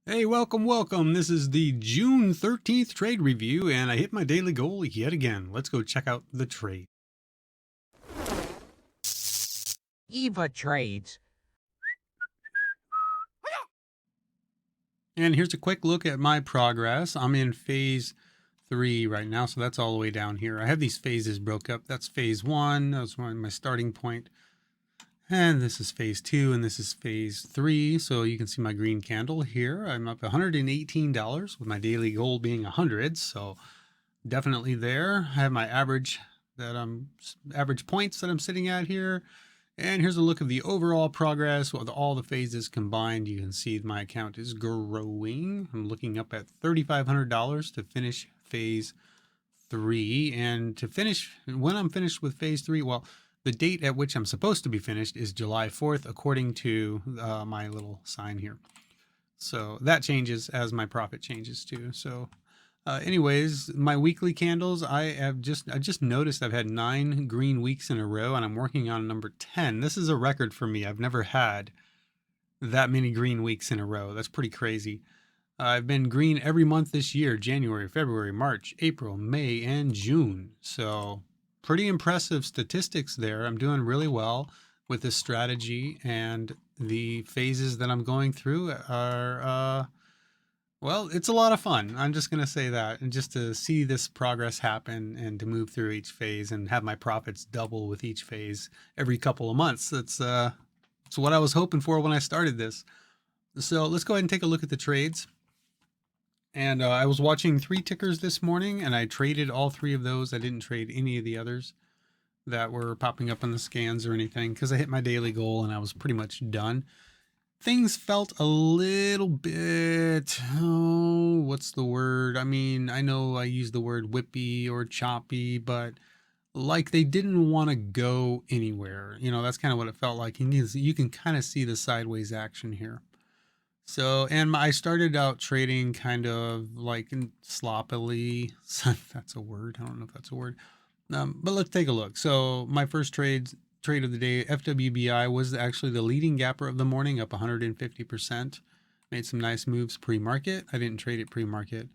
Hey, welcome. This is the June 13th trade review, and I hit my daily goal yet again. Let's go check out the trade. Eva Trades. And here's a quick look at my progress. I'm in phase 3 right now, so that's all the way down here. I have these phases broke up. That's phase 1. That's my starting point. And this is phase 2, and this is phase 3. So you can see my green candle here. I'm up $118 with my daily goal being 100. So definitely there. I have my average points that I'm sitting at here. And here's a look of the overall progress with all the phases combined. You can see my account is growing. I'm looking up at $3,500 to finish phase 3. And to finish, when I'm finished with phase 3, well, the date at which I'm supposed to be finished is July 4th, according to my little sign here. So that changes as my profit changes too. So anyways, my weekly candles, I just noticed I've had 9 green weeks in a row, and I'm working on number 10. This is a record for me. I've never had that many green weeks in a row. That's pretty crazy. I've been green every month this year: January, February, March, April, May, and June. So pretty impressive statistics there. I'm doing really well with this strategy, and the phases that I'm going through are well, it's a lot of fun. I'm just going to say that. And just to see this progress happen and to move through each phase and have my profits double with each phase every couple of months. That's what I was hoping for when I started this. So let's go ahead and take a look at the trades. And I was watching 3 tickers this morning, and I traded all 3 of those. I didn't trade any of the others that were popping up on the scans or anything because I hit my daily goal and I was pretty much done. Things felt a little bit, oh, what's the word? I mean, I know I use the word whippy or choppy, but like they didn't want to go anywhere. You know, that's kind of what it felt like. You can kind of see the sideways action here. So, and I started out trading kind of like sloppily. That's a word. I don't know if that's a word. But let's take a look. So my first trade of the day, FWBI, was actually the leading gapper of the morning, up 150%. Made some nice moves pre-market. I didn't trade it pre-market,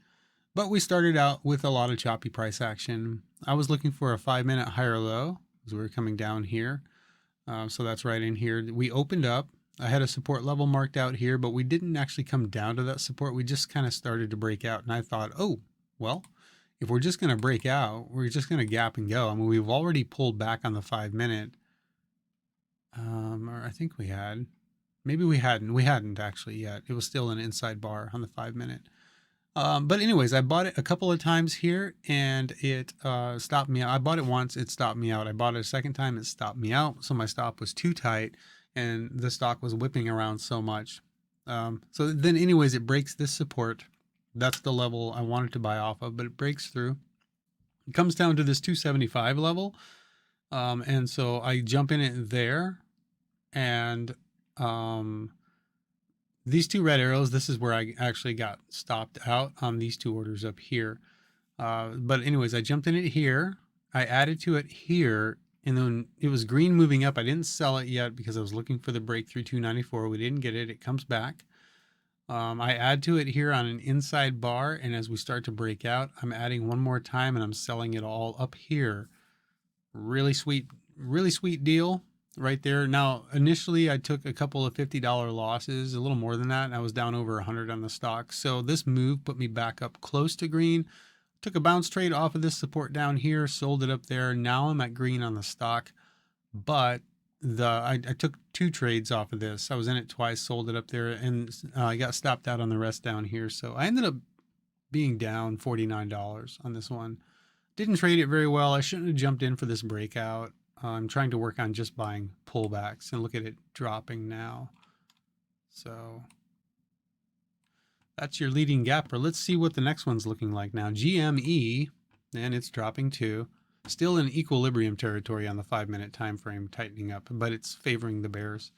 but we started out with a lot of choppy price action. I was looking for a 5-minute higher low as we were coming down here. So that's right in here. We opened up. I had a support level marked out here, but we didn't actually come down to that support. We just kind of started to break out. And I thought, oh, well, if we're just going to break out, we're just going to gap and go. I mean, we've already pulled back on the 5-minute. Or I think we had. Maybe we hadn't. We hadn't actually yet. It was still an inside bar on the 5-minute. But anyways, I bought it a couple of times here, and it stopped me out. I bought it once, it stopped me out. I bought it a second time, it stopped me out. So my stop was too tight, and the stock was whipping around so much. So then anyways, it breaks this support. That's the level I wanted to buy off of, but it breaks through. It comes down to this 275 level. And so I jump in it there, and these 2 red arrows, this is where I actually got stopped out on these 2 orders up here. But anyways, I jumped in it here. I added to it here, and then it was green moving up. I didn't sell it yet because I was looking for the breakthrough 294. We didn't get it. It comes back. I add to it here on an inside bar, and as we start to break out, I'm adding one more time, and I'm selling it all up here. Really sweet deal right there. Now, initially I took a couple of $50 losses, a little more than that, and I was down over 100 on the stock. So this move put me back up close to green. Took a bounce trade off of this support down here, sold it up there. Now I'm at green on the stock, but I took 2 trades off of this. I was in it twice, sold it up there, and I got stopped out on the rest down here. So I ended up being down $49 on this one. Didn't trade it very well. I shouldn't have jumped in for this breakout. I'm trying to work on just buying pullbacks, and look at it dropping now. So that's your leading gapper. Let's see what the next one's looking like now. GME, and it's dropping too. Still in equilibrium territory on the 5-minute time frame, tightening up, but it's favoring the bears.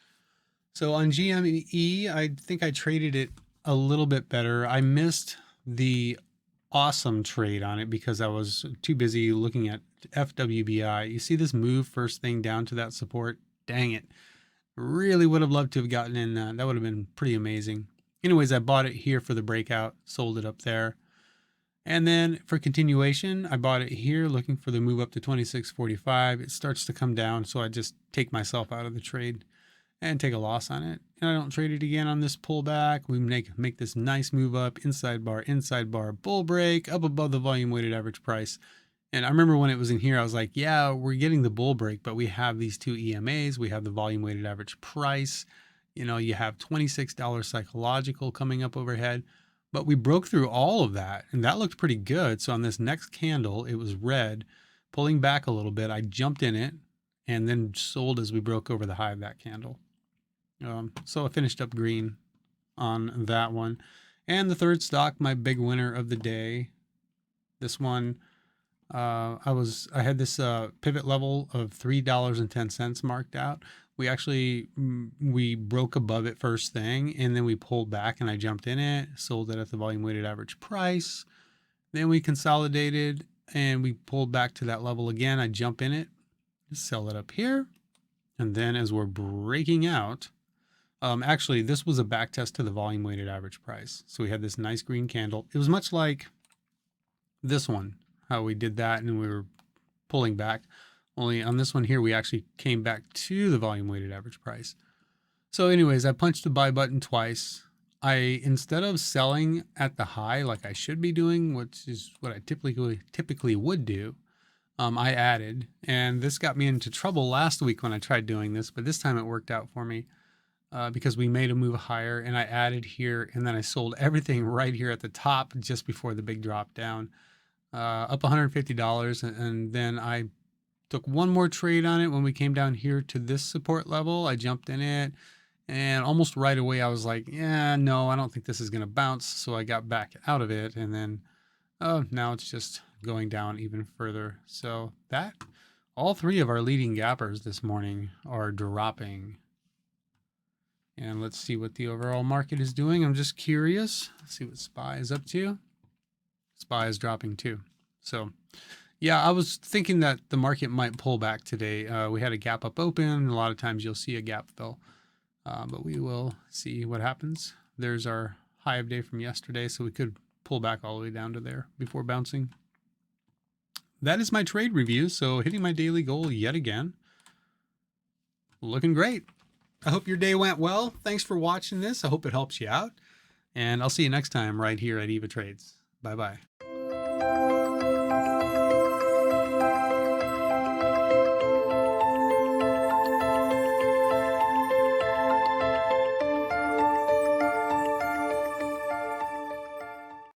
So on GME, I think I traded it a little bit better. I missed the awesome trade on it because I was too busy looking at FWBI. You see this move first thing down to that support? Dang it. Really would have loved to have gotten in that. That would have been pretty amazing. Anyways, I bought it here for the breakout, sold it up there. And then for continuation, I bought it here looking for the move up to 26.45. It starts to come down, so I just take myself out of the trade and take a loss on it. And I don't trade it again on this pullback. We make this nice move up, inside bar, bull break, up above the volume weighted average price. And I remember when it was in here, I was like, yeah, we're getting the bull break, but we have these two EMAs. We have the volume weighted average price. You know, you have $26 psychological coming up overhead. But we broke through all of that, and that looked pretty good. So on this next candle, it was red, pulling back a little bit. I jumped in it and then sold as we broke over the high of that candle. So I finished up green on that one. And the third stock, my big winner of the day. This one, I had this pivot level of $3.10 marked out. We broke above it first thing, and then we pulled back and I jumped in it, sold it at the volume weighted average price. Then we consolidated and we pulled back to that level again. I jump in it, sell it up here. And then as we're breaking out, actually this was a back test to the volume weighted average price. So we had this nice green candle. It was much like this one, how we did that and we were pulling back. Only on this one here, we actually came back to the volume weighted average price. So anyways, I punched the buy button twice. Instead of selling at the high like I should be doing, which is what I typically would do, I added. And this got me into trouble last week when I tried doing this, but this time it worked out for me because we made a move higher and I added here and then I sold everything right here at the top just before the big drop down, up $150. And then I took one more trade on it when we came down here to this support level. I jumped in it and almost right away I was like, yeah, no, I don't think this is going to bounce. So I got back out of it and then now it's just going down even further. So that all three of our leading gappers this morning are dropping. And let's see what the overall market is doing. I'm just curious. Let's see what SPY is up to. SPY is dropping too. So yeah, I was thinking that the market might pull back today. We had a gap up open. A lot of times you'll see a gap fill, but we will see what happens. There's our high of day from yesterday, so we could pull back all the way down to there before bouncing. That is my trade review. So hitting my daily goal yet again. Looking great. I hope your day went well. Thanks for watching this. I hope it helps you out. And I'll see you next time right here at EVA Trades. Bye-bye.